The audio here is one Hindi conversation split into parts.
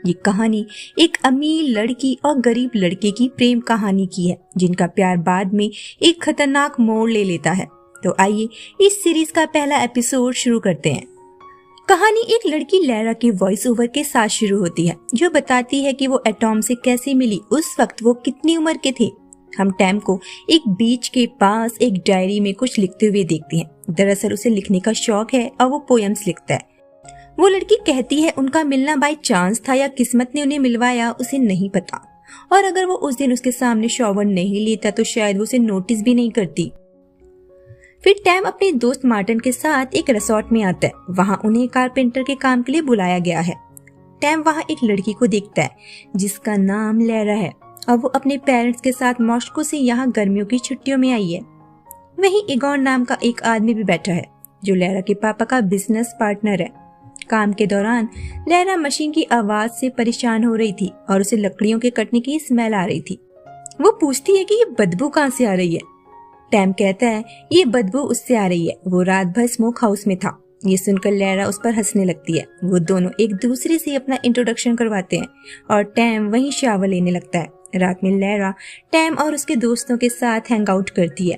ये कहानी एक अमीर लड़की और गरीब लड़के की प्रेम कहानी की है, जिनका प्यार बाद में एक खतरनाक मोड़ ले लेता है। तो आइए इस सीरीज का पहला एपिसोड शुरू करते हैं। कहानी एक लड़की लैरा के वॉइस ओवर के साथ शुरू होती है, जो बताती है कि वो एटॉम से कैसे मिली, उस वक्त वो कितनी उम्र के थे। हम टैम को एक बीच के पास एक डायरी में कुछ लिखते हुए देखते हैं। दरअसल उसे लिखने का शौक है और वो पोएम्स लिखता है। वो लड़की कहती है उनका मिलना बाय चांस था या किस्मत ने उन्हें मिलवाया, उसे नहीं पता। और अगर वो उस दिन उसके सामने शॉवर नहीं लेता तो शायद वो उसे नोटिस भी नहीं करती। फिर टैम अपने दोस्त मार्टिन के साथ एक रिसोर्ट में आता है। वहाँ उन्हें कारपेंटर के काम के लिए बुलाया गया है। टैम वहाँ एक लड़की को देखता है जिसका नाम लैरा है और वो अपने पेरेंट्स के साथ मॉस्को से यहाँ गर्मियों की छुट्टियों में आई है। वहीं इगोर नाम का एक आदमी भी बैठा है जो लैरा के पापा का बिजनेस पार्टनर है। काम के दौरान लैरा मशीन की आवाज से परेशान हो रही थी और उसे लकड़ियों के कटने की स्मेल आ रही थी। वो पूछती है कि ये बदबू कहाँ से आ रही है। टैम कहता है ये बदबू उससे आ रही है, वो रात भर स्मोक हाउस में था। ये सुनकर लैरा उस पर हंसने लगती है। वो दोनों एक दूसरे से अपना इंट्रोडक्शन करवाते हैं और टैम वहीं शावर लेने लगता है। रात में लैरा टैम और उसके दोस्तों के साथ हैंग आउट करती है।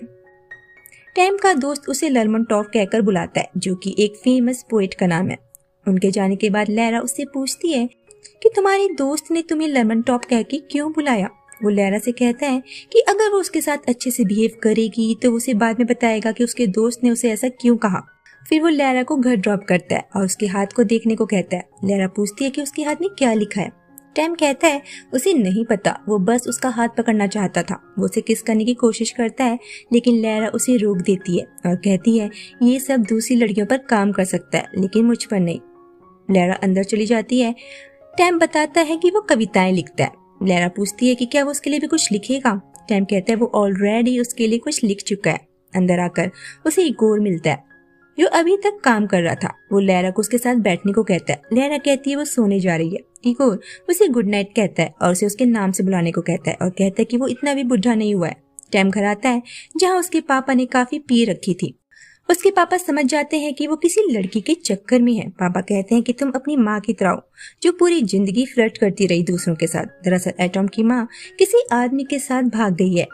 टैम का दोस्त उसे लर्मनटॉफ कहकर बुलाता है, जो कि एक फेमस पोएट का नाम है। उनके जाने के बाद लैरा उससे पूछती है कि तुम्हारे दोस्त ने तुम्हें लर्मनटॉफ कह के क्यों बुलाया। वो लैरा से कहता है कि अगर वो उसके साथ अच्छे से बिहेव करेगी तो उसे बाद में बताएगा कि उसके दोस्त ने उसे ऐसा क्यों कहा। फिर वो लैरा को घर ड्रॉप करता है और उसके हाथ को देखने को कहता है। लैरा पूछती है कि उसके हाथ में क्या लिखा है। टैम कहता है उसे नहीं पता, वो बस उसका हाथ पकड़ना चाहता था। वो उसे किस करने की कोशिश करता है, लेकिन लैरा उसे रोक देती है और कहती है ये सब दूसरी लड़कियों पर काम कर सकता है लेकिन मुझ पर नहीं। लैरा अंदर चली जाती है। टैम बताता है कि वो कविताएं लिखता है। लैरा पूछती है कि क्या वो उसके लिए भी कुछ लिखेगा। टैम कहता है वो ऑलरेडी उसके लिए कुछ लिख चुका है। अंदर आकर उसे इगोर मिलता है जो अभी तक काम कर रहा था। वो लैरा को उसके साथ बैठने को कहता है। लैरा कहती है वो सोने जा रही है। इगोर उसे गुड नाइट कहता है और उसे उसके नाम से बुलाने को कहता है और कहता है कि वो इतना भी बुढ़ा नहीं हुआ है। टैम घर आता है जहाँ उसके पापा ने काफी पी रखी थी। उसके पापा समझ जाते हैं कि वो किसी लड़की के चक्कर में है। पापा कहते हैं कि तुम अपनी माँ की तरह हो जो पूरी जिंदगी फ्लर्ट करती रही दूसरों के साथ। दरअसल एटॉम की माँ किसी आदमी के साथ भाग गई है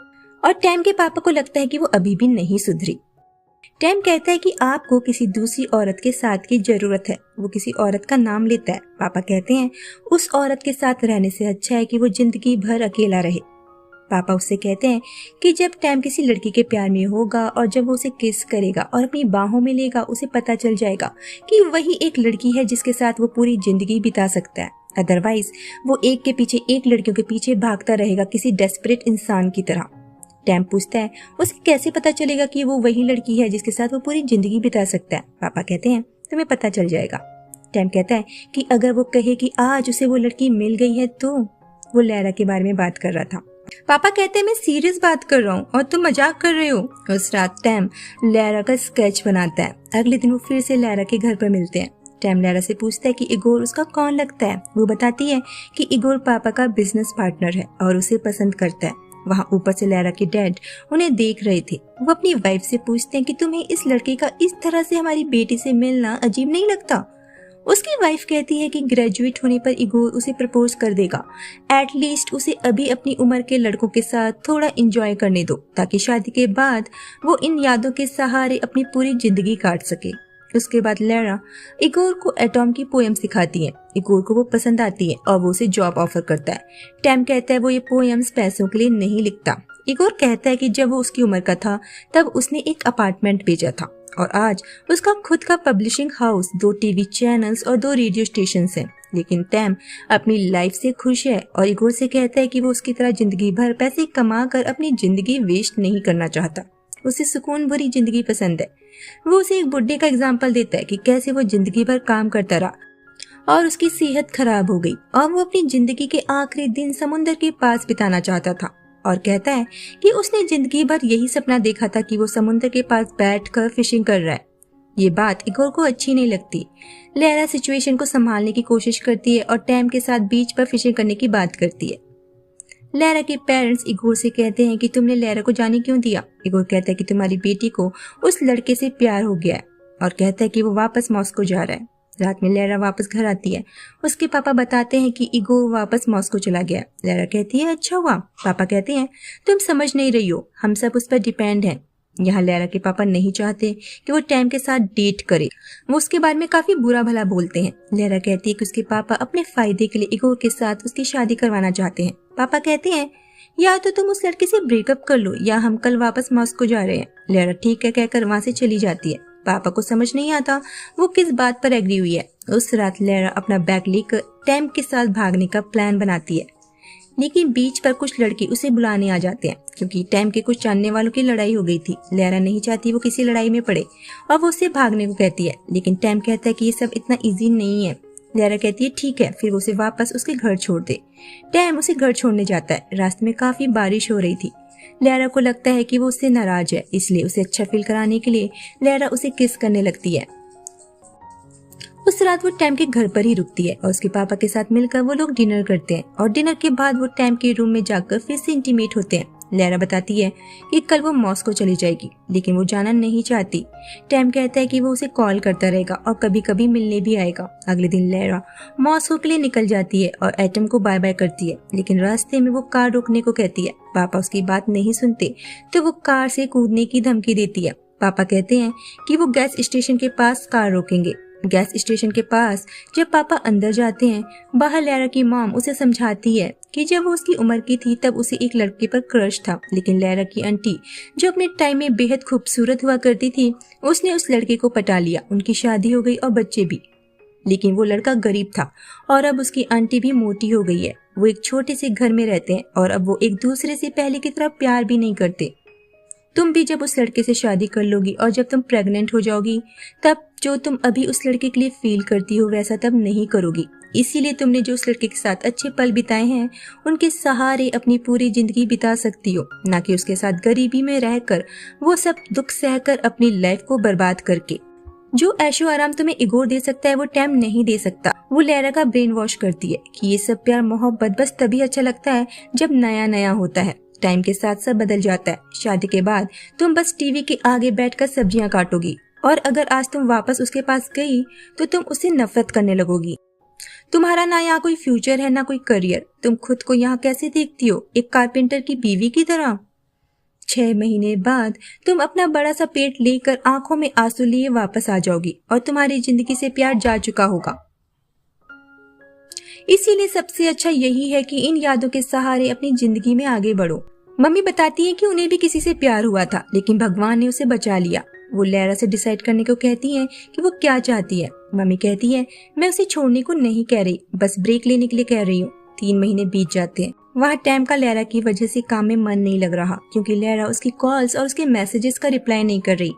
और टैम के पापा को लगता है कि वो अभी भी नहीं सुधरी। टैम कहता है कि आपको किसी दूसरी औरत के साथ की जरूरत है। वो किसी औरत का नाम लेता है। पापा कहते हैं उस औरत के साथ रहने से अच्छा है कि वो जिंदगी भर अकेला रहे। पापा उससे कहते हैं कि जब टैम किसी लड़की के प्यार में होगा और जब वो उसे किस करेगा और अपनी बाहों में लेगा, उसे पता चल जाएगा कि वही एक लड़की है जिसके साथ वो पूरी जिंदगी बिता सकता है। अदरवाइज वो एक के पीछे एक लड़कियों के पीछे भागता रहेगा किसी डेस्परेट इंसान की तरह। टैम पूछता है उसे कैसे पता चलेगा कि वो वही लड़की है जिसके साथ वो पूरी जिंदगी बिता सकता है। पापा कहते हैं तुम्हें पता चल जाएगा। टैम कहता है कि अगर वो कहे कि आज उसे वो लड़की मिल गई है तो। वो लैरा के बारे में बात कर रहा था। पापा कहते हैं मैं सीरियस बात कर रहा हूँ और तुम मजाक कर रहे हो। उस रात टैम लैरा का स्केच बनाता है। अगले दिन वो फिर से लैरा के घर पर मिलते हैं। टैम लैरा से पूछता है कि इगोर उसका कौन लगता है। वो बताती है कि इगोर पापा का बिजनेस पार्टनर है और उसे पसंद करता है। वहाँ ऊपर से लैरा के डैड उन्हें देख रहे थे। वो अपनी वाइफ से पूछते हैं कि तुम्हें इस लड़के का इस तरह से हमारी बेटी से मिलना अजीब नहीं लगता। उसकी वाइफ कहती है कि ग्रेजुएट होने पर इगोर उसे प्रपोज कर देगा। एटलीस्ट उसे अभी अपनी उम्र के लड़कों के साथ थोड़ा एंजॉय करने दो ताकि शादी के बाद वो इन यादों के सहारे अपनी पूरी जिंदगी काट सके। उसके बाद लैरा इगोर को एटॉम की पोएम सिखाती है। इगोर को वो पसंद आती है और वो उसे जॉब ऑफर करता है। टैम कहता है वो ये पोएम्स पैसों के लिए नहीं लिखता। इगोर कहता है कि जब वो उसकी उम्र का था तब उसने एक अपार्टमेंट बेचा था और आज उसका खुद का पब्लिशिंग हाउस, 2 टीवी चैनल्स और 2 रेडियो स्टेशन हैं। लेकिन टैम अपनी लाइफ से खुश है और इगोर से कहता है कि वो उसकी तरह जिंदगी भर पैसे कमा कर अपनी जिंदगी वेस्ट नहीं करना चाहता। उसे सुकून भरी जिंदगी पसंद है। वो उसे एक बुड्ढे का एग्जाम्पल देता है कि कैसे वो जिंदगी भर काम करता रहा और उसकी सेहत खराब हो गई और वो अपनी जिंदगी के आखिरी दिन समुद्र के पास बिताना चाहता था। और कहता है कि उसने जिंदगी भर यही सपना देखा था कि वो समुद्र के पास बैठकर फिशिंग कर रहा है। ये बात इगोर को अच्छी नहीं लगती। लैरा सिचुएशन को संभालने की कोशिश करती है और टैम के साथ बीच पर फिशिंग करने की बात करती है। लैरा के पेरेंट्स इगोर से कहते हैं कि तुमने लैरा को जाने क्यों दिया। इगोर कहता है कि तुम्हारी बेटी को उस लड़के से प्यार हो गया है और कहता है कि वो वापस मॉस्को जा रहा है। रात में लैरा वापस घर आती है। उसके पापा बताते हैं कि इगोर वापस मॉस्को चला गया। लैरा कहती है अच्छा हुआ। पापा कहते हैं तुम समझ नहीं रही हो, हम सब उस पर डिपेंड हैं। यहाँ लैरा के पापा नहीं चाहते कि वो टैम के साथ डेट करे। वो उसके बारे में काफी बुरा भला बोलते हैं। लैरा कहती है कि उसके पापा अपने फायदे के लिए इगोर के साथ उसकी शादी करवाना चाहते हैं। पापा कहते हैं या तो तुम उस लड़के से ब्रेकअप कर लो या हम कल वापस मॉस्को जा रहे हैं। लैरा ठीक है कहकर वहां से चली जाती है। पापा को समझ नहीं आता वो किस बात पर एग्री हुई है। उस रात लैरा अपना बैग लेकर टैम के साथ भागने का प्लान बनाती है, लेकिन बीच पर कुछ लड़के उसे बुलाने आ जाते हैं क्योंकि टैम के कुछ जानने वालों की लड़ाई हो गई थी। लैरा नहीं चाहती वो किसी लड़ाई में पड़े और वो उसे भागने को कहती है, लेकिन टैम कहता है कि ये सब इतना इजी नहीं है। लैरा कहती है ठीक है, फिर वो उसे वापस उसके घर छोड़ दे। टैम उसे घर छोड़ने जाता है। रास्ते में काफी बारिश हो रही थी। लैरा को लगता है कि वो उससे नाराज है, इसलिए उसे अच्छा फील कराने के लिए लैरा उसे किस करने लगती है। उस रात वो टैम के घर पर ही रुकती है और उसके पापा के साथ मिलकर वो लोग डिनर करते हैं और डिनर के बाद वो टैम के रूम में जाकर फिर से इंटीमेट होते हैं। लैरा बताती है कि कल वो मॉस्को चली जाएगी, लेकिन वो जाना नहीं चाहती। टैम कहता है कि वो उसे कॉल करता रहेगा और कभी कभी मिलने भी आएगा। अगले दिन लैरा मॉस्को के लिए निकल जाती है और एटम को बाय बाय करती है, लेकिन रास्ते में वो कार रोकने को कहती है। पापा उसकी बात नहीं सुनते तो वो कार से कूदने की धमकी देती है। पापा कहते हैं कि वो गैस स्टेशन के पास कार रोकेंगे। गैस स्टेशन के पास जब पापा अंदर जाते हैं, बाहर लैरा की मॉम उसे समझाती है कि जब वो उसकी उम्र की थी तब उसे एक लड़के पर क्रश था, लेकिन लैरा की आंटी जो अपने टाइम में बेहद खूबसूरत हुआ करती थी, उसने उस लड़के को पटा लिया। उनकी शादी हो गई और बच्चे भी, लेकिन वो लड़का गरीब था और अब उसकी आंटी भी मोटी हो गई है। वो एक छोटे से घर में रहते हैं और अब वो एक दूसरे से पहले की तरह प्यार भी नहीं करते। तुम भी जब उस लड़के से शादी कर लोगी और जब तुम प्रेग्नेंट हो जाओगी, तब जो तुम अभी उस लड़के के लिए फील करती हो वैसा तब नहीं करोगी। इसीलिए तुमने जो उस लड़के के साथ अच्छे पल बिताए हैं, उनके सहारे अपनी पूरी जिंदगी बिता सकती हो, ना कि उसके साथ गरीबी में रहकर वो सब दुख सहकर अपनी लाइफ को बर्बाद करके। जो ऐशो आराम तुम्हें इगोर दे सकता है वो टैम नहीं दे सकता। वो लैरा का ब्रेन वॉश करती है कि ये सब प्यार मोहब्बत बस तभी अच्छा लगता है जब नया नया होता है। टाइम के साथ सब बदल जाता है। शादी के बाद तुम बस टीवी के आगे बैठकर सब्जियां काटोगी और अगर आज तुम वापस उसके पास गई तो तुम उससे नफरत करने लगोगी। तुम्हारा ना यहाँ कोई फ्यूचर है ना कोई करियर। तुम खुद को यहाँ कैसे देखती हो, एक कारपेंटर की बीवी की तरह? 6 महीने बाद तुम अपना बड़ा सा पेट लेकर आंखों में आंसू लिए वापस आ जाओगी और तुम्हारी जिंदगी से प्यार जा चुका होगा। इसीलिए सबसे अच्छा यही है कि इन यादों के सहारे अपनी जिंदगी में आगे बढ़ो। मम्मी बताती है कि उन्हें भी किसी से प्यार हुआ था, लेकिन भगवान ने उसे बचा लिया। वो लैरा से डिसाइड करने को कहती है कि वो क्या चाहती है। मम्मी कहती है मैं उसे छोड़ने को नहीं कह रही, बस ब्रेक लेने के लिए कह रही हूँ। 3 महीने बीत जाते हैं। वहाँ टैम का लैरा की वजह से काम में मन नहीं लग रहा क्योंकि लैरा उसकी कॉल्स और उसके मैसेजेस का रिप्लाई नहीं कर रही।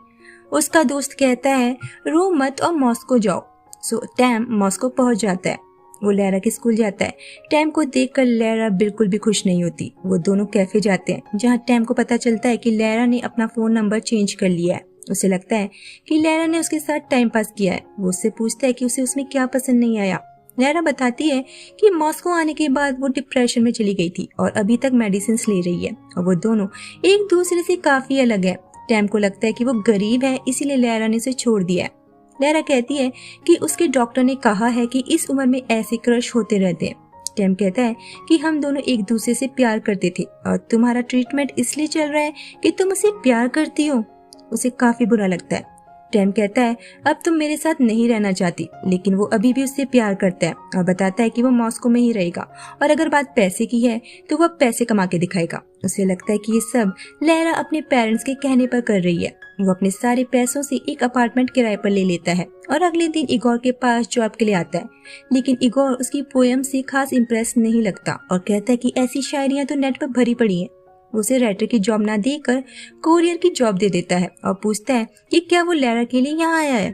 उसका दोस्त कहता है रो मत और मॉस्को जाओ। सो टैम मॉस्को पहुंच जाता है। वो लैरा के स्कूल जाता है। टैम को देखकर लैरा बिल्कुल भी खुश नहीं होती। वो दोनों कैफे जाते हैं जहाँ टैम को पता चलता है कि लैरा ने अपना फोन नंबर चेंज कर लिया है। उसे लगता है कि लैरा ने उसके साथ टाइम पास किया है। वो उससे पूछता है कि उसे उसमें क्या पसंद नहीं आया। लैरा बताती है कि मॉस्को आने के बाद वो डिप्रेशन में चली गई थी और अभी तक मेडिसिन ले रही है और वो दोनों एक दूसरे से काफी अलग है। टैम को लगता है कि वो गरीब है, इसीलिए लैरा ने उसे छोड़ दिया है। लैरा कहती है कि उसके डॉक्टर ने कहा है कि इस उम्र में ऐसे क्रश होते रहते हैं। टैम कहता है कि हम दोनों एक दूसरे से प्यार करते थे और तुम्हारा ट्रीटमेंट इसलिए चल रहा है कि तुम उसे प्यार करती हो। उसे काफी बुरा लगता है। टैम कहता है अब तुम मेरे साथ नहीं रहना चाहती, लेकिन वो अभी भी उससे प्यार करता है और बताता है कि वो मॉस्को में ही रहेगा और अगर बात पैसे की है तो वो पैसे कमा के दिखाएगा। उसे लगता है कि ये सब लैरा अपने पेरेंट्स के कहने पर कर रही है। वो अपने सारे पैसों से एक अपार्टमेंट किराए पर ले लेता है और अगले दिन इगोर के पास जॉब के लिए आता है, लेकिन इगोर उसकी पोएम से खास इम्प्रेस नहीं लगता और कहता है कि ऐसी शायरियां तो नेट पर भरी पड़ी हैं। उसे राइटर की जॉब ना देकर कोरियर की जॉब दे देता है और पूछता है कि क्या वो लैरा के लिए यहाँ आया है।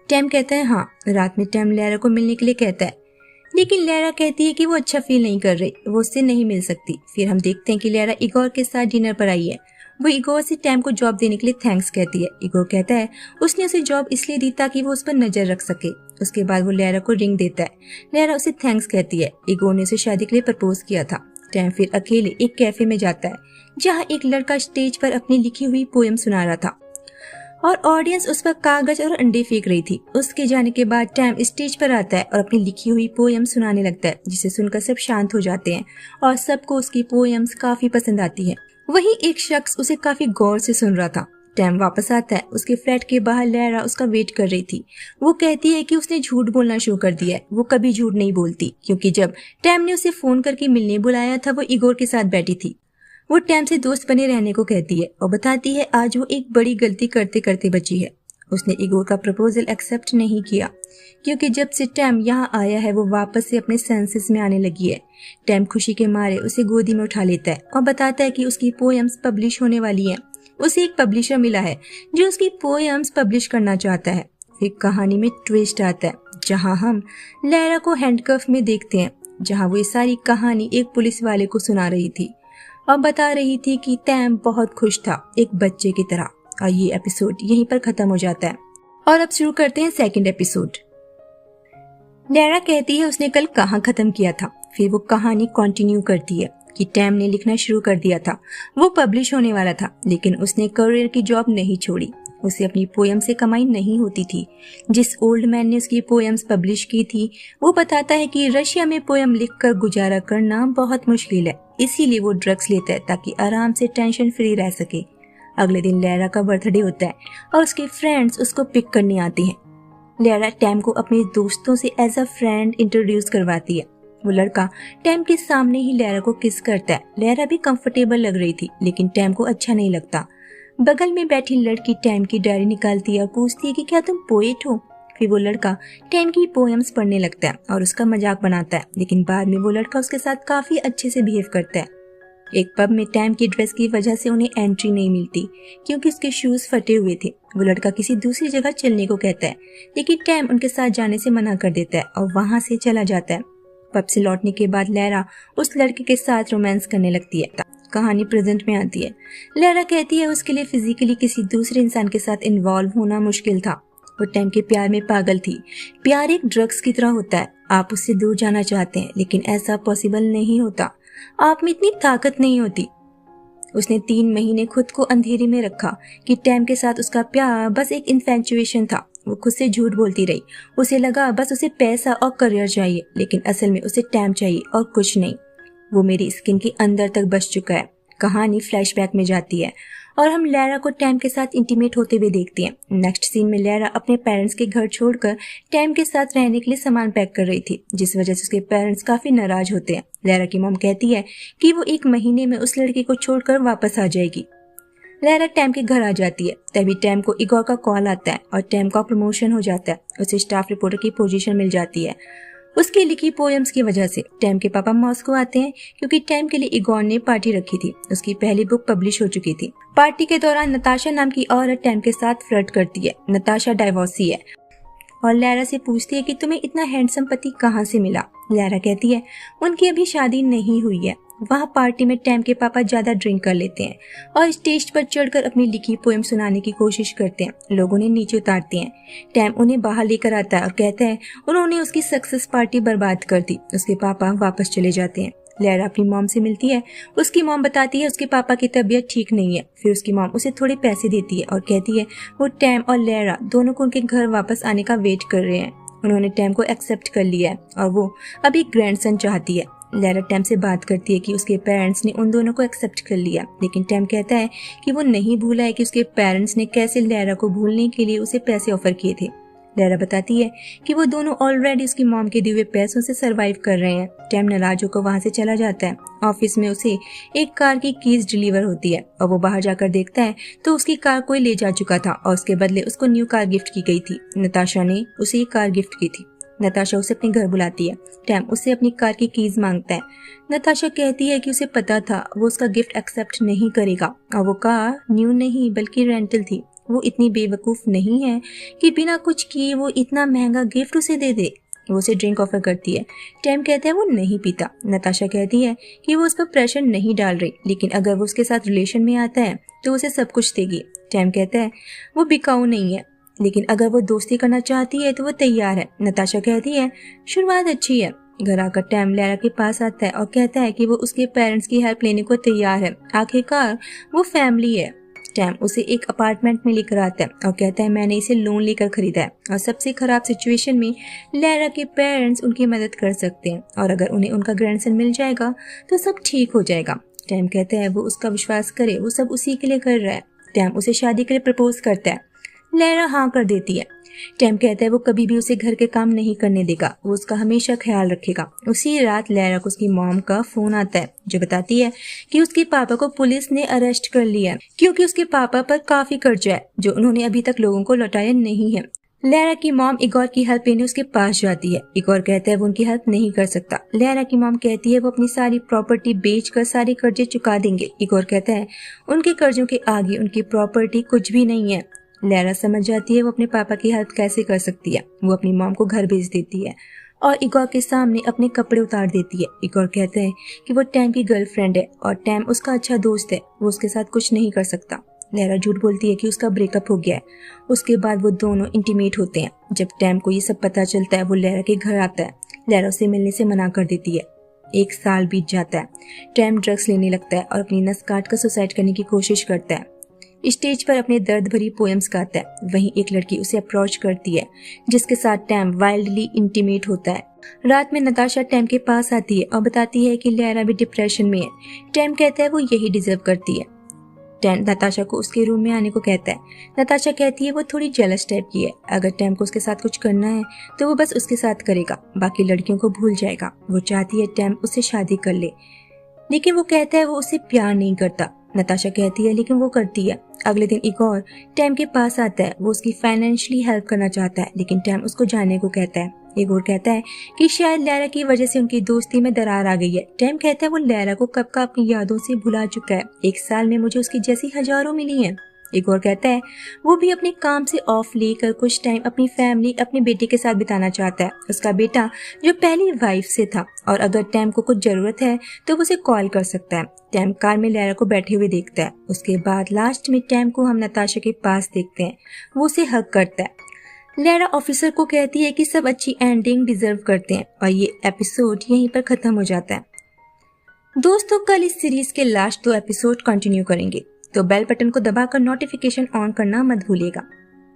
टैम कहता है हाँ। रात में टैम लैरा को मिलने के लिए कहता है, लेकिन लैरा कहती है कि वो अच्छा फील नहीं कर रही, वो उससे नहीं मिल सकती। फिर हम देखते हैं कि लैरा इगोर के साथ डिनर पर आई है। वो इगोर से टैम को जॉब देने के लिए थैंक्स कहती है। इगोर कहता है उसने उसे जॉब इसलिए दी ताकि वो उस पर नजर रख सके। उसके बाद वो लैरा को रिंग देता है। लैरा उसे थैंक्स कहती है। इगोर ने उसे शादी के लिए प्रपोज किया था। टैम फिर अकेले एक कैफे में जाता है जहाँ एक लड़का स्टेज पर अपनी लिखी हुई पोएम सुना रहा था। और ऑडियंस उस पर कागज और अंडे फेंक रही थी। उसके जाने के बाद टैम स्टेज पर आता है और अपनी लिखी हुई पोयम सुनाने लगता है, जिसे सुनकर सब शांत हो जाते हैं और सबको उसकी पोयम्स काफी पसंद आती है। वहीं एक शख्स उसे काफी गौर से सुन रहा था। टैम वापस आता है। उसके फ्लैट के बाहर लैरा उसका वेट कर रही थी। वो कहती है कि उसने झूठ बोलना शुरू कर दिया है। वो कभी झूठ नहीं बोलती, क्योंकि जब टैम ने उसे फोन करके मिलने बुलाया था वो इगोर के साथ बैठी थी। वो टैम से दोस्त बने रहने को कहती है और बताती है आज वो एक बड़ी गलती करते करते बची है। उसने इगोर का प्रपोजल एक्सेप्ट नहीं किया, क्योंकि जब से टैम यहाँ आया है वो वापस से अपने सेंसेस में आने लगी है। टैम खुशी के मारे उसे गोदी में उठा लेता है और बताता है कि उसकी पोएम्स पब्लिश होने वाली हैं। उसे एक पब्लिशर मिला है जो उसकी पोएम्स पब्लिश करना चाहता है। फिर कहानी में ट्विस्ट आता है, जहाँ हम लैरा को हैंडकफ में देखते हैं, जहाँ वो ये सारी कहानी एक पुलिस वाले को सुना रही थी और बता रही थी कि टैम बहुत खुश था, एक बच्चे की तरह। और ये एपिसोड यहीं पर खत्म हो जाता है और अब शुरू करते हैं सेकंड एपिसोड। लैरा कहती है उसने कल कहाँ खत्म किया था। फिर वो कहानी कंटिन्यू करती है कि टैम ने लिखना शुरू कर दिया था। वो पब्लिश होने वाला था, लेकिन उसने करियर की जॉब नहीं छोड़ी। उसे अपनी पोएम से कमाई नहीं होती थी। जिस ओल्ड मैन ने उसकी पोएम्स पब्लिश की थी वो बताता है कि रशिया में पोएम लिखकर गुजारा करना बहुत मुश्किल है, इसीलिए वो ड्रग्स लेता है ताकि आराम से टेंशन फ्री रह सके। अगले दिन लैरा का बर्थडे होता है और उसके फ्रेंड्स उसको पिक करने आते हैं। लैरा टैम को अपने दोस्तों से एज अ फ्रेंड इंट्रोड्यूस करवाती है। वो लड़का टैम के सामने ही लैरा को किस करता है। लैरा भी कंफर्टेबल लग रही थी, लेकिन टैम को अच्छा नहीं लगता। बगल में बैठी लड़की टैम की डायरी निकालती है और पूछती है कि क्या तुम पोएट हो। फिर वो लड़का टैम की पोएम्स पढ़ने लगता है और उसका मजाक बनाता है, लेकिन बाद में वो लड़का उसके साथ काफी अच्छे से बिहेव करता है। एक पब में टैम की ड्रेस की वजह से उन्हें एंट्री नहीं मिलती, क्योंकि उसके शूज फटे हुए थे। वो लड़का किसी दूसरी जगह चलने को कहता है, लेकिन टैम उनके साथ जाने से मना कर देता है और वहां से चला जाता है। पब से लौटने के बाद लैरा उस लड़के के साथ रोमांस करने लगती है। कहानी प्रेजेंट में आती है। लैरा कहती है उसके लिए फिजिकली किसी दूसरे इंसान के साथ इन्वॉल्व होना मुश्किल था। वो टैम के प्यार में पागल थी। प्यार एक ड्रग्स की तरह होता है। आप उससे दूर जाना चाहते हैं, लेकिन ऐसा पॉसिबल नहीं होता। आप में इतनी ताकत नहीं होती। उसने 3 महीने खुद को अंधेरे में रखा कि टैम के साथ उसका प्यार बस एक इन्फेंचुएशन था। वो खुद से झूठ बोलती रही। उसे लगा बस उसे पैसा और करियर चाहिए, लेकिन असल में उसे टैम चाहिए और कुछ नहीं। वो मेरी स्किन के अंदर तक बस चुका है। कहानी फ्लैशबैक में जाती है और हम लैरा को टैम के साथ इंटीमेट होते हुए देखते हैं। नेक्स्ट सीन में लैरा अपने पेरेंट्स के घर छोड़कर टैम के साथ रहने के लिए सामान पैक कर रही थी, जिस वजह से उसके पेरेंट्स काफी नाराज होते हैं। लैरा की मॉम कहती है कि वो 1 महीने में उस लड़की को छोड़कर वापस आ जाएगी। लैरा टैम के घर आ जाती है। तभी टैम को इगोर का कॉल आता है और टैम का प्रमोशन हो जाता है। उसे स्टाफ रिपोर्टर की पोजीशन मिल जाती है। उसकी लिखी पोएम्स की वजह से टैम के पापा मॉस्को आते हैं, क्योंकि टैम के लिए इगोर ने पार्टी रखी थी। उसकी पहली बुक पब्लिश हो चुकी थी। पार्टी के दौरान नताशा नाम की औरत टैम के साथ फ्लर्ट करती है। नताशा डाइवोर्सी है और लैरा से पूछती है कि तुम्हें इतना हैंडसम पति कहाँ से मिला। लैरा कहती है उनकी अभी शादी नहीं हुई है। वहाँ पार्टी में टैम के पापा ज्यादा ड्रिंक कर लेते हैं और स्टेज पर चढ़कर अपनी लिखी पोएम सुनाने की कोशिश करते हैं। लोग उन्हें नीचे उतारते हैं। टैम उन्हें बाहर लेकर आता है और कहता है उन्होंने उसकी सक्सेस पार्टी बर्बाद कर दी। उसके पापा वापस चले जाते हैं। लैरा अपनी मॉम से मिलती है। उसकी मॉम बताती है उसके पापा की तबीयत ठीक नहीं है। फिर उसकी मॉम उसे थोड़े पैसे देती है और कहती है वो टैम और लैरा दोनों को उनके घर वापस आने का वेट कर रहे हैं। उन्होंने टैम को एक्सेप्ट कर लिया है और वो अभी ग्रैंडसन चाहती है। लैरा टैम से बात करती है कि उसके पेरेंट्स ने उन दोनों को एक्सेप्ट कर लिया, लेकिन टैम कहता है कि वो नहीं भूला है कि उसके पेरेंट्स ने कैसे लैरा को भूलने के लिए उसे पैसे ऑफर किए थे। लैरा बताती है कि वो दोनों ऑलरेडी उसकी मॉम के दिए हुए पैसों से सरवाइव कर रहे हैं। टैम नाराज होकर वहाँ से चला जाता है। ऑफिस में उसे एक कार की कीज डिलीवर होती है और वो बाहर जाकर देखता है तो उसकी कार कोई ले जा चुका था और उसके बदले उसको न्यू कार गिफ्ट की गई थी। नताशा ने उसे ये कार गिफ्ट की थी। नताशा उसे अपने घर बुलाती है। टैम उससे अपनी कार की कीज मांगता है। नताशा कहती है कि उसे पता था वो उसका गिफ्ट एक्सेप्ट नहीं करेगा और वो कार न्यू नहीं बल्कि रेंटल थी। वो इतनी बेवकूफ नहीं है कि बिना कुछ किए वो इतना महंगा गिफ्ट उसे दे दे। वो उसे ड्रिंक ऑफर करती है। टैम कहता है वो नहीं पीता। नताशा कहती है कि वो उस पर प्रेशर नहीं डाल रही, लेकिन अगर वो उसके साथ रिलेशन में आता है तो उसे सब कुछ देगी। टैम कहता है वो बिकाऊ नहीं है, लेकिन अगर वो दोस्ती करना चाहती है तो वो तैयार है। नताशा कहती है शुरुआत अच्छी है। घर आकर टैम लैरा के पास आता है और कहता है कि वो उसके पेरेंट्स की हेल्प लेने को तैयार है। आखिरकार वो फैमिली है। टैम उसे एक अपार्टमेंट में लेकर आता है और कहता है मैंने इसे लोन लेकर खरीदा है और सबसे खराब सिचुएशन में लैरा के पेरेंट्स उनकी मदद कर सकते हैं और अगर उन्हें उनका ग्रैंडसन मिल जाएगा तो सब ठीक हो जाएगा। टैम कहता है वो उसका विश्वास करे, वो सब उसी के लिए कर रहा है। टैम उसे शादी के लिए प्रपोज करता है। लैरा हाँ कर देती है। टैम कहता है वो कभी भी उसे घर के काम नहीं करने देगा, वो उसका हमेशा ख्याल रखेगा। उसी रात लैरा को उसकी मॉम का फोन आता है जो बताती है कि उसके पापा को पुलिस ने अरेस्ट कर लिया क्योंकि उसके पापा पर काफी कर्जा है जो उन्होंने अभी तक लोगों को लौटाया नहीं है। लैरा की मॉम इगोर की हेल्प लेने उसके पास जाती है। इगोर कहता है वो उनकी हेल्प नहीं कर सकता। लैरा की मॉम कहती है वो अपनी सारी प्रॉपर्टी बेचकर सारे कर्जे चुका देंगे। इगोर कहता है उनके कर्जों के आगे उनकी प्रॉपर्टी कुछ भी नहीं है। लैरा समझ जाती है वो अपने पापा की हेल्प कैसे कर सकती है। वो अपनी मॉम को घर भेज देती है और इगोर के सामने अपने कपड़े उतार देती है। इगोर कहता है कि वो टैम की गर्लफ्रेंड है और टैम उसका अच्छा दोस्त है, वो उसके साथ कुछ नहीं कर सकता। लैरा झूठ बोलती है कि उसका ब्रेकअप हो गया है। उसके बाद वो दोनों इंटीमेट होते हैं। जब टैम को ये सब पता चलता है वो लैरा के घर आता है। लैरा उसे मिलने से मना कर देती है। 1 साल बीत जाता है। टैम ड्रग्स लेने लगता है और अपनी नस काट कर सुसाइड करने की कोशिश करता है। स्टेज पर अपने दर्द भरी पोएम्स गाता है। वहीं एक लड़की उसे अप्रोच करती है जिसके साथ टैम वाइल्डली इंटीमेट होता है। रात में नताशा टैम के पास आती है और बताती है कि लैरा भी डिप्रेशन में है। टैम कहता है वो यही डिजर्व करती है। टैम नताशा को उसके रूम में आने को कहता है। नताशा कहती है वो थोड़ी जेलस टाइप की है, अगर टैम को उसके साथ कुछ करना है तो वो बस उसके साथ करेगा, बाकी लड़कियों को भूल जाएगा। वो चाहती है टैम उससे शादी कर ले, लेकिन वो कहता है वो उसे प्यार नहीं करता। नताशा कहती है लेकिन वो करती है। अगले दिन इगोर टैम के पास आता है। वो उसकी फाइनेंशियली हेल्प करना चाहता है लेकिन टैम उसको जाने को कहता है। इगोर कहता है कि शायद लैरा की वजह से उनकी दोस्ती में दरार आ गई है। टैम कहता है वो लैरा को कब का अपनी यादों से भुला चुका है। 1 साल में मुझे उसकी जैसी हजारों मिली हैं। इगोर कहता है वो भी अपने काम से ऑफ लेकर कुछ टाइम अपनी फैमिली, अपने बेटे के साथ बिताना चाहता है। उसका बेटा जो पहली वाइफ से था और अगर टैम को कुछ जरूरत है तो वो उसे कॉल कर सकता है। टैम कार में लैरा को बैठे हुए देखता है। उसके बाद लास्ट में टैम को हम नताशा के पास देखते हैं। वो उसे हक करता है। लैरा ऑफिसर को कहती है कि सब अच्छी एंडिंग डिजर्व करते हैं और ये एपिसोड यहीं पर खत्म हो जाता है। दोस्तों कल इस सीरीज के लास्ट 2 एपिसोड कंटिन्यू करेंगे, तो बेल बटन को दबाकर नोटिफिकेशन ऑन करना मत भूलिएगा।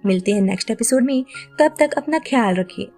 मिलते हैं नेक्स्ट एपिसोड में, तब तक अपना ख्याल रखिए।